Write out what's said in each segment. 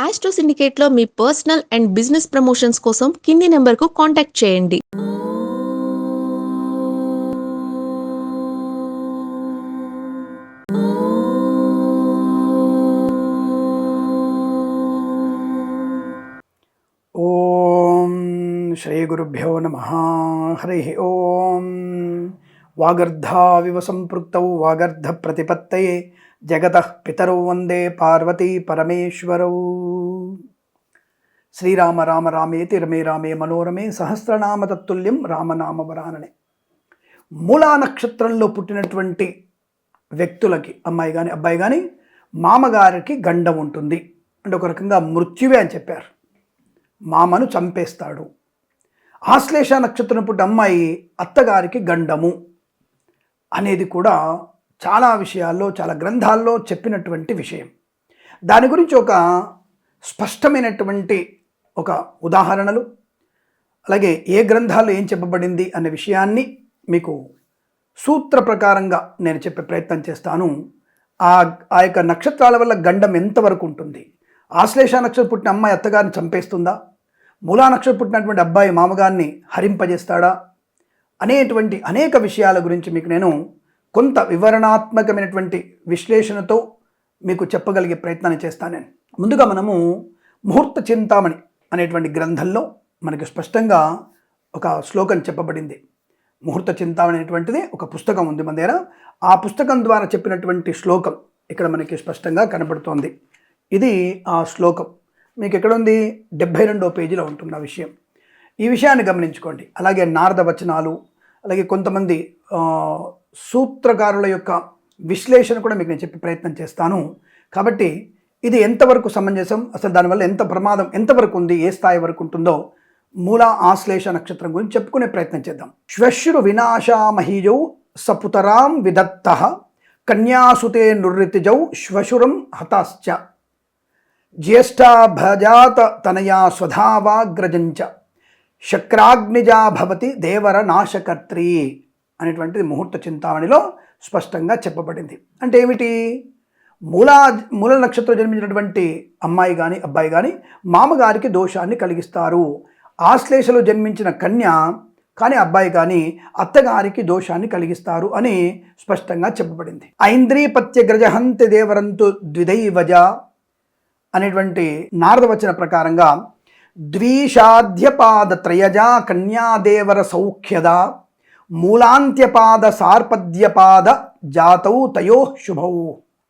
Astro సిండికేట్లో మీ personal and business promotions కోసం కింది నెంబర్కు కాంటాక్ట్ చేయండి. ఓం శ్రీ గురుభ్యో నమః. హరి ఓం. వాగర్ధావివ సంపృక్తౌ వాగర్ధ ప్రతిపత్తయే జగతః పితరౌ వందే పార్వతీ పరమేశ్వరౌ. శ్రీరామ రామ రామేతి రమే రామే మనోరమే సహస్రనామ తత్తుల్యం రామనామ వరాననే. మూలా నక్షత్రంలో పుట్టినటువంటి వ్యక్తులకి, అమ్మాయి కానీ అబ్బాయి కానీ, మామగారికి గండం ఉంటుంది. అంటే ఒక రకంగా మృత్యువే అని చెప్పారు. మామను చంపేస్తాడు. ఆశ్లేష నక్షత్రం పుట్టిన అమ్మాయి అత్తగారికి గండము అనేది కూడా చాలా విషయాల్లో, చాలా గ్రంథాల్లో చెప్పినటువంటి విషయం. దాని గురించి ఒక స్పష్టమైనటువంటి ఒక ఉదాహరణలు, అలాగే ఏ గ్రంథాల్లో ఏం చెప్పబడింది అనే విషయాన్ని మీకు సూత్ర ప్రకారంగా నేను చెప్పే ప్రయత్నం చేస్తాను. ఆ యొక్క నక్షత్రాల వల్ల గండం ఎంతవరకు ఉంటుంది, ఆశ్లేష నక్షత్రం పుట్టిన అమ్మాయి అత్తగారిని చంపేస్తుందా, మూలా నక్షత్రం పుట్టినటువంటి అబ్బాయి మామగారిని హరింపజేస్తాడా అనేటువంటి అనేక విషయాల గురించి మీకు నేను కొంత వివరణాత్మకమైనటువంటి విశ్లేషణతో మీకు చెప్పగలిగే ప్రయత్నాన్ని చేస్తాను. నేను ముందుగా మనము ముహూర్త చింతామణి అనేటువంటి గ్రంథంలో మనకి స్పష్టంగా ఒక శ్లోకం చెప్పబడింది. ముహూర్త చింతామణి అనేటువంటిది ఒక పుస్తకం ఉంది మన దగ్గర. ఆ పుస్తకం ద్వారా చెప్పినటువంటి శ్లోకం ఇక్కడ మనకి స్పష్టంగా కనబడుతోంది. ఇది ఆ శ్లోకం మీకు ఎక్కడ ఉంది, 72వ పేజీలో ఉంటుంది ఆ విషయం. ఈ విషయాన్ని గమనించుకోండి. అలాగే నారద వచనాలు, అలాగే కొంతమంది సూత్రకారుల యొక్క విశ్లేషణ కూడా మీకు నేను చెప్పే ప్రయత్నం చేస్తాను. కాబట్టి ఇది ఎంతవరకు సమంజసం, అసలు దానివల్ల ఎంత ప్రమాదం ఎంతవరకు ఉంది, ఏ స్థాయి వరకు ఉంటుందో మూలా ఆశ్లేష నక్షత్రం గురించి చెప్పుకునే ప్రయత్నం చేద్దాం. శ్వశ్రు వినాశామహీజౌ సపుతరాం విదత్త కన్యాసుతే నుర్రితిజౌ శ్వశురం హతాశ్చ జ్యేష్ఠాభజాత తనయా స్వధావాగ్రజంచ శక్రాగ్నిజా భవతి దేవర నాశకర్త్రి అనేటువంటిది ముహూర్త చింతామణిలో స్పష్టంగా చెప్పబడింది. అంటే ఏమిటి, మూల నక్షత్రం జన్మించినటువంటి అమ్మాయి కానీ అబ్బాయి కానీ మామగారికి దోషాన్ని కలిగిస్తారు. ఆశ్లేషలో జన్మించిన కన్య కానీ అబ్బాయి కానీ అత్తగారికి దోషాన్ని కలిగిస్తారు అని స్పష్టంగా చెప్పబడింది. ఐంద్రీపత్య గ్రజహంతి దేవరంతు ద్విదైవజ అనేటువంటి నారద వచన ప్రకారంగా ద్విషాధ్యపాద త్రయజ కన్యాదేవర సౌఖ్యద మూలాంత్యపాద సార్పద్యపాద జాతౌ తయో శుభౌ.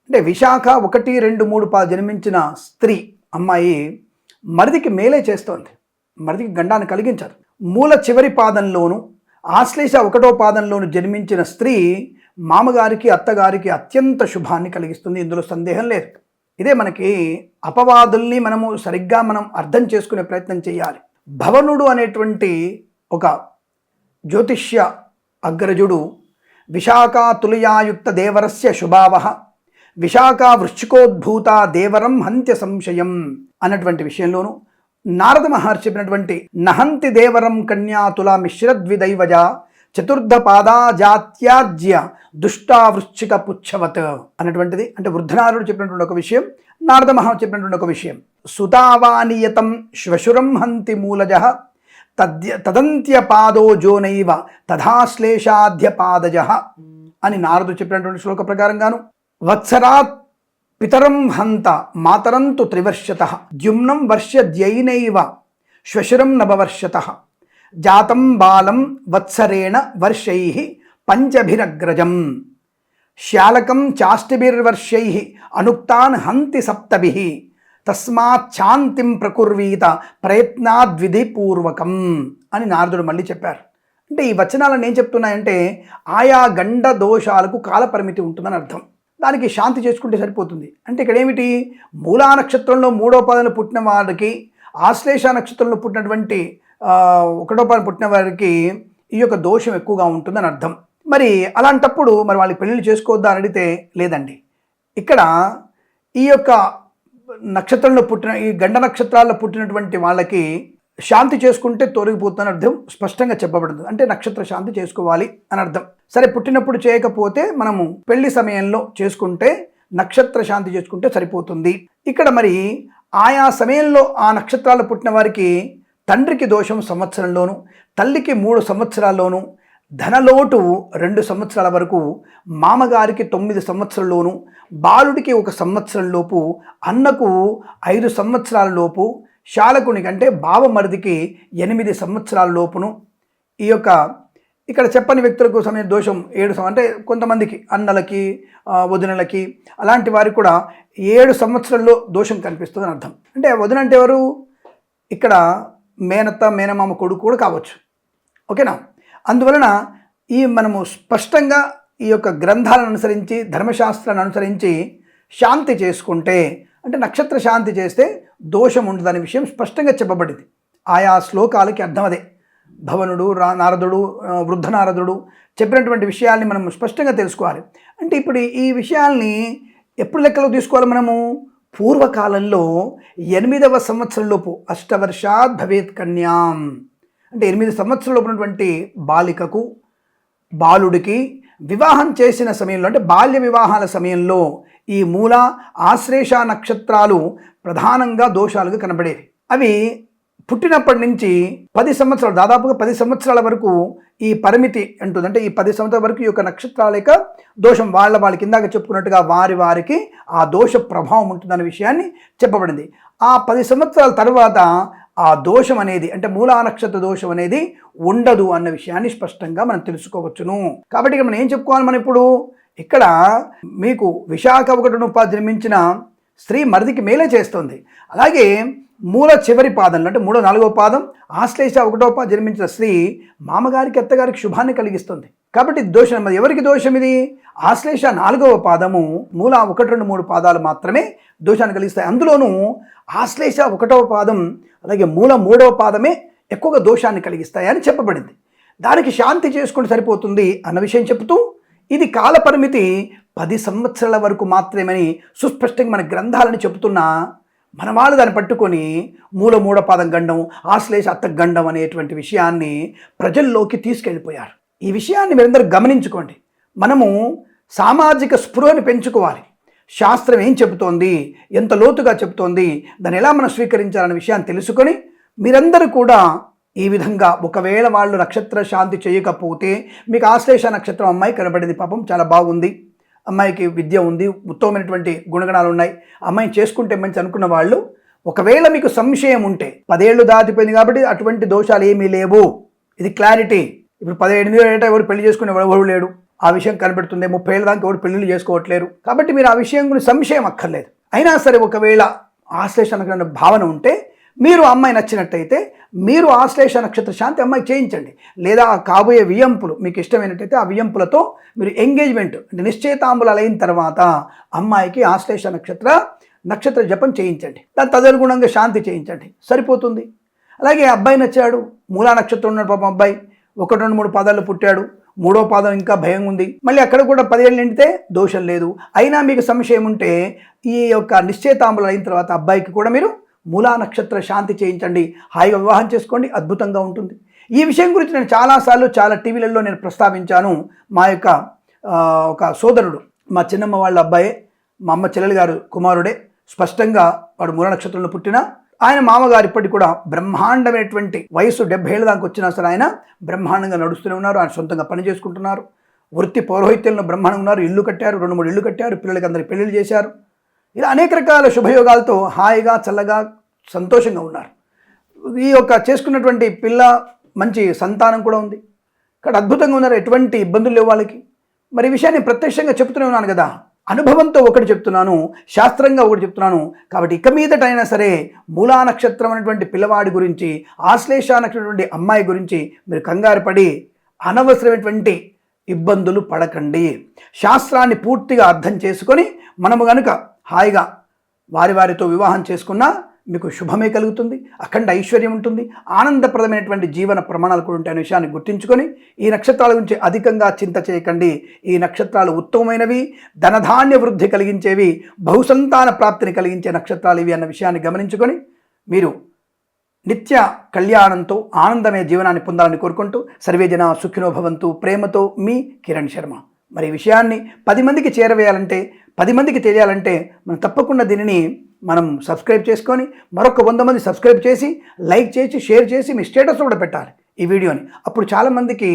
అంటే విశాఖ 1, 2, 3 పాద జన్మించిన స్త్రీ అమ్మాయి మరిదికి మేలే చేస్తోంది, మరిదికి గండాన్ని కలిగించారు. మూల చివరి పాదంలోను ఆశ్లేష 1వ పాదంలోను జన్మించిన స్త్రీ మామగారికి అత్తగారికి అత్యంత శుభాన్ని కలిగిస్తుంది, ఇందులో సందేహం లేదు. ఇదే మనకి అపవాదుల్ని సరిగ్గా మనం అర్థం చేసుకునే ప్రయత్నం చేయాలి. భవనుడు అనేటువంటి ఒక జ్యోతిష్య అగ్రజుడు విశాఖ తులయాయుక్త దేవరస్య శుభావహ విశాఖ వృశ్చికోద్భూత దేవరం హంత్య సంశయం అన్నటువంటి విషయంలోను నారద మహర్షి చెప్పినటువంటి నహంతి దేవరం కన్యా తులా మిశ్రద్విదైవజ చతుర్థ పాదాజాత్యాజ్య దుష్టా వృశ్చిక పుచ్చవత్ అన్నటువంటిది. అంటే వృద్ధనారుడు చెప్పినటువంటి ఒక విషయం, నారద మహర్షి చెప్పినటువంటి ఒక విషయం. సుతావానియతం శ్వశురం హంతి మూలజ తదంత్య పాదో జోనైవ తథాశ్లేషాధ్య పాదజ అని నారదు చెప్పినటువంటి శ్లోక ప్రకారంగాను వత్సరాత్ పితరం హంత మాతరంతు త్రివర్షత ద్యుమ్నం వర్ష్యద్యైనైవ శ్వశురం నవవర్షత జాతం బాలం వత్సరేణ వర్షై పంచభిరగ్రజం శాలకం చాష్టిభిర్వర్షై అనుక్తాన్ హంతి సప్తభిః తస్మాత్ శాంతిం ప్రకుర్వీత ప్రయత్నాద్విధిపూర్వకం అని నారదుడు మళ్ళీ చెప్పారు. అంటే ఈ వచనాలను ఏం చెప్తున్నాయంటే ఆయా గండ దోషాలకు కాలపరిమితి ఉంటుందని అర్థం. దానికి శాంతి చేసుకుంటే సరిపోతుంది. అంటే ఇక్కడ ఏమిటి, మూలా నక్షత్రంలో 3వ పాదంలో పుట్టిన వారికి, ఆశ్లేష నక్షత్రంలో పుట్టినటువంటి 1వ పాదం పుట్టిన వారికి ఈ యొక్క దోషం ఎక్కువగా ఉంటుందని అర్థం. మరి అలాంటప్పుడు మరి వాళ్ళు పెళ్ళిళ్ళు చేసుకోవద్దా అని అడిగితే లేదండి. ఇక్కడ ఈ యొక్క నక్షత్రంలో పుట్టిన ఈ గండ నక్షత్రాల్లో పుట్టినటువంటి వాళ్ళకి శాంతి చేసుకుంటే తొలగిపోతుందని అర్థం స్పష్టంగా చెప్పబడుతుంది. అంటే నక్షత్ర శాంతి చేసుకోవాలి అని అర్థం. సరే, పుట్టినప్పుడు చేయకపోతే మనము పెళ్లి సమయంలో చేసుకుంటే నక్షత్ర శాంతి చేసుకుంటే సరిపోతుంది. ఇక్కడ మరి ఆయా సమయంలో ఆ నక్షత్రాలు పుట్టిన వారికి తండ్రికి దోషం సంవత్సరంలోను, తల్లికి 3 సంవత్సరాల్లోను, ధనలోటు 2 సంవత్సరాల వరకు, మామగారికి 9 సంవత్సరాల్లోను, బాలుడికి 1 సంవత్సరం లోపు, అన్నకు 5 సంవత్సరాల లోపు, శాలకునికి అంటే బావమరిదికి 8 సంవత్సరాల లోపును. ఈ యొక్క ఇక్కడ చెప్పని వ్యక్తులకు సమయ దోషం 7 అంటే కొంతమందికి అన్నలకి, వదినలకి, అలాంటి వారికి కూడా 7 సంవత్సరాల్లో దోషం కనిపిస్తుందని అర్థం. అంటే వదిన అంటే ఎవరు? ఇక్కడ మేనత్త, మేనమామ కొడుకు కూడా కావచ్చు. ఓకేనా? అందువలన మనము స్పష్టంగా ఈ యొక్క గ్రంథాలను అనుసరించి, ధర్మశాస్త్రాన్ని అనుసరించి శాంతి చేసుకుంటే, అంటే నక్షత్ర శాంతి చేస్తే దోషం ఉండదనే విషయం స్పష్టంగా చెప్పబడింది. ఆయా శ్లోకాలకి అర్థం అదే. భవనుడు, నారదుడు, వృద్ధ నారదుడు చెప్పినటువంటి విషయాల్ని మనం స్పష్టంగా తెలుసుకోవాలి. అంటే ఇప్పుడు ఈ విషయాల్ని ఎప్పుడు లెక్కలో తీసుకోవాలి మనము? పూర్వకాలంలో 8వ సంవత్సరంలోపు, అష్టవర్షాద్ భవేత్ కన్యాం, అంటే 8 సంవత్సరంలోపు ఉన్నటువంటి బాలికకు, బాలుడికి వివాహం చేసిన సమయంలో, అంటే బాల్య వివాహాల సమయంలో ఈ మూల, ఆశ్లేష నక్షత్రాలు ప్రధానంగా దోషాలుగా కనబడేవి. అవి పుట్టినప్పటి నుంచి 10 సంవత్సరాలు, దాదాపుగా 10 సంవత్సరాల వరకు ఈ పరిమితి అంటుంది. అంటే ఈ 10 సంవత్సరాల వరకు ఈ యొక్క నక్షత్రాల యొక్క దోషం వాళ్ళ కిందాక చెప్పుకున్నట్టుగా వారికి ఆ దోష ప్రభావం ఉంటుందనే విషయాన్ని చెప్పబడింది. ఆ 10 సంవత్సరాల తర్వాత ఆ దోషం అనేది, అంటే మూలా నక్షత్ర దోషం అనేది ఉండదు అన్న విషయాన్ని స్పష్టంగా మనం తెలుసుకోవచ్చును. కాబట్టి ఇక్కడ మనం ఏం చెప్పుకోవాలి? మనం ఇప్పుడు ఇక్కడ మీకు విశాఖ 1 జన్మించిన స్త్రీ మరిదికి మేలే చేస్తుంది. అలాగే మూల చివరి పాదంలో, అంటే 3వ 4వ పాదం, ఆశ్లేష 1వ జన్మించిన స్త్రీ మామగారికి, అత్తగారికి శుభాన్ని కలిగిస్తుంది. కాబట్టి దోషం ఎవరికి దోషం ఇది? ఆశ్లేష 4వ పాదము, మూల 1, 2, 3 పాదాలు మాత్రమే దోషాన్ని కలిగిస్తాయి. అందులోనూ ఆశ్లేష 1వ పాదం అలాగే మూల 3వ పాదమే ఎక్కువగా దోషాన్ని కలిగిస్తాయి అని చెప్పబడింది. దానికి శాంతి చేసుకుంటే సరిపోతుంది అన్న విషయం చెబుతూ, ఇది కాలపరిమితి 10 సంవత్సరాల వరకు మాత్రమేమని సుస్పష్టంగా మన గ్రంథాలని చెబుతున్నా మన వాళ్ళు దాన్ని పట్టుకొని మూల 3వ పాదం గండం, ఆశ్లేష అత్త గండం అనేటువంటి విషయాన్ని ప్రజల్లోకి తీసుకెళ్ళిపోయారు. ఈ విషయాన్ని మీరందరూ గమనించుకోండి. మనము సామాజిక స్పృహని పెంచుకోవాలి. శాస్త్రం ఏం చెబుతోంది, ఎంత లోతుగా చెబుతోంది, దాన్ని ఎలా మనం స్వీకరించాలనే విషయాన్ని తెలుసుకొని మీరందరూ కూడా ఈ విధంగా, ఒకవేళ వాళ్ళు నక్షత్ర శాంతి చేయకపోతే, మీకు ఆశ్లేష నక్షత్రం అమ్మాయి కనబడింది, పాపం చాలా బాగుంది, అమ్మాయికి విద్య ఉంది, ఉత్తమమైనటువంటి గుణగణాలు ఉన్నాయి, అమ్మాయిని చేసుకుంటే మంచి అనుకున్న వాళ్ళు, ఒకవేళ మీకు సంశయం ఉంటే, 10 ఏళ్ళు దాటిపోయింది కాబట్టి అటువంటి దోషాలు ఏమీ లేవు, ఇది క్లారిటీ. ఇప్పుడు 18 ఏళ్ళ ఎవరు పెళ్లి చేసుకునే ఎవరు లేడు, ఆ విషయం కనబడుతుంది. 30 ఏళ్ళ దాకా ఎవరు పెళ్లిళ్ళు చేసుకోవట్లేరు. కాబట్టి మీరు ఆ విషయం గురించి సంశయం అక్కర్లేదు. అయినా సరే ఒకవేళ ఆశ్లేష నక్షత్ర భావన ఉంటే, మీరు అమ్మాయి నచ్చినట్టయితే మీరు ఆశ్లేష నక్షత్ర శాంతి అమ్మాయికి చేయించండి. లేదా కాబోయే వియంపులు మీకు ఇష్టమైనట్టయితే ఆ వియంపులతో మీరు ఎంగేజ్మెంట్, అంటే నిశ్చయితాంబులాలు అయిన తర్వాత అమ్మాయికి ఆశ్లేష నక్షత్ర జపం చేయించండి. దాని తదనుగుణంగా శాంతి చేయించండి, సరిపోతుంది. అలాగే అబ్బాయి నచ్చాడు, మూలా నక్షత్రం ఉన్నాడు పాపం అబ్బాయి, 1, 2, 3 పాదాల్లో పుట్టాడు, 3వ పాదం ఇంకా భయం ఉంది, మళ్ళీ అక్కడ కూడా 10 ఏళ్ళు నిండితే దోషం లేదు. అయినా మీకు సంశయం ఉంటే ఈ యొక్క నిశ్చయితాంబులు అయిన తర్వాత అబ్బాయికి కూడా మీరు మూలా నక్షత్ర శాంతి చేయించండి, హాయిగా వివాహం చేసుకోండి, అద్భుతంగా ఉంటుంది. ఈ విషయం గురించి నేను చాలాసార్లు చాలా టీవీలలో నేను ప్రస్తావించాను. మా యొక్క ఒక సోదరుడు, మా చిన్నమ్మ వాళ్ళ అబ్బాయే, మా అమ్మ చెల్లెలు గారు కుమారుడే, స్పష్టంగా వాడు మూల నక్షత్రంలో పుట్టిన ఆయన మామగారు ఇప్పటికి కూడా బ్రహ్మాండమైనటువంటి వయసు 70 ఏళ్ళ దాకా వచ్చినా సరే ఆయన బ్రహ్మాండంగా నడుస్తూనే ఉన్నారు. ఆయన సొంతంగా పని చేసుకుంటున్నారు, వృత్తి పౌరోహిత్యంలో బ్రహ్మాండంగా ఉన్నారు, ఇల్లు కట్టారు, 2, 3 ఇల్లు కట్టారు, పిల్లలకి అందరికి పెళ్లిళ్ళు చేశారు. ఇలా అనేక రకాల శుభయోగాలతో హాయిగా చల్లగా సంతోషంగా ఉన్నారు. ఈ యొక్క చేసుకున్నటువంటి పిల్ల మంచి సంతానం కూడా ఉంది. ఇక్కడ అద్భుతంగా ఉన్నారు, ఎటువంటి ఇబ్బందులు లేవు వాళ్ళకి. మరి ఈ విషయాన్ని ప్రత్యక్షంగా చెప్తూనే ఉన్నాను కదా, అనుభవంతో ఒకటి చెప్తున్నాను, శాస్త్రంగా ఒకటి చెప్తున్నాను. కాబట్టి ఇక మీదటైనా సరే మూలా నక్షత్రం అనేటువంటి పిల్లవాడి గురించి, ఆశ్లేష నక్షత్రం అమ్మాయి గురించి మీరు కంగారు పడి అనవసరమైనటువంటి ఇబ్బందులు పడకండి. శాస్త్రాన్ని పూర్తిగా అర్థం చేసుకొని మనము కనుక హాయిగా వారితో వివాహం చేసుకున్నా మీకు శుభమే కలుగుతుంది, అఖండ ఐశ్వర్యం ఉంటుంది, ఆనందప్రదమైనటువంటి జీవన ప్రమాణాలు కూడా ఉంటాయనే విషయాన్ని గుర్తుంచుకొని ఈ నక్షత్రాల గురించి అధికంగా చింత చేయకండి. ఈ నక్షత్రాలు ఉత్తమమైనవి, ధనధాన్య వృద్ధి కలిగించేవి, బహుసంతాన ప్రాప్తిని కలిగించే నక్షత్రాలు ఇవి అన్న విషయాన్ని గమనించుకొని మీరు నిత్య కళ్యాణంతో ఆనందమైన జీవనాన్ని పొందాలని కోరుకుంటూ సర్వే జన సుఖినో భవంతు. ప్రేమతో మీ కిరణ్ శర్మ. మరి ఈ విషయాన్ని 10 మందికి చేరవేయాలంటే, 10 మందికి తెలియాలంటే మనం తప్పకుండా దీనిని మనం సబ్స్క్రైబ్ చేసుకొని మరొక 100 మంది సబ్స్క్రైబ్ చేసి లైక్ చేసి షేర్ చేసి మీ స్టేటస్ కూడా పెట్టాలి ఈ వీడియోని. అప్పుడు చాలామందికి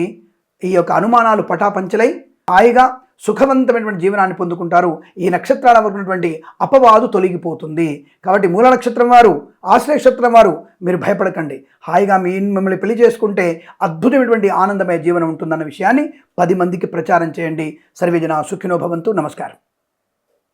ఈ యొక్క అనుమానాలు పటాపంచలై హాయిగా సుఖవంతమైనటువంటి జీవనాన్ని పొందుకుంటారు. ఈ నక్షత్రాల ఉన్నటువంటి అపవాదు తొలగిపోతుంది. కాబట్టి మూల నక్షత్రం వారు, ఆశ్లేష నక్షత్రం వారు మీరు భయపడకండి. హాయిగా మిమ్మల్ని పెళ్లి చేసుకుంటే అద్భుతమైనటువంటి ఆనందమయ జీవనం ఉంటుందన్న విషయాన్ని 10 మందికి ప్రచారం చేయండి. సర్వే జనా సుఖినో భవంతు. నమస్కారం.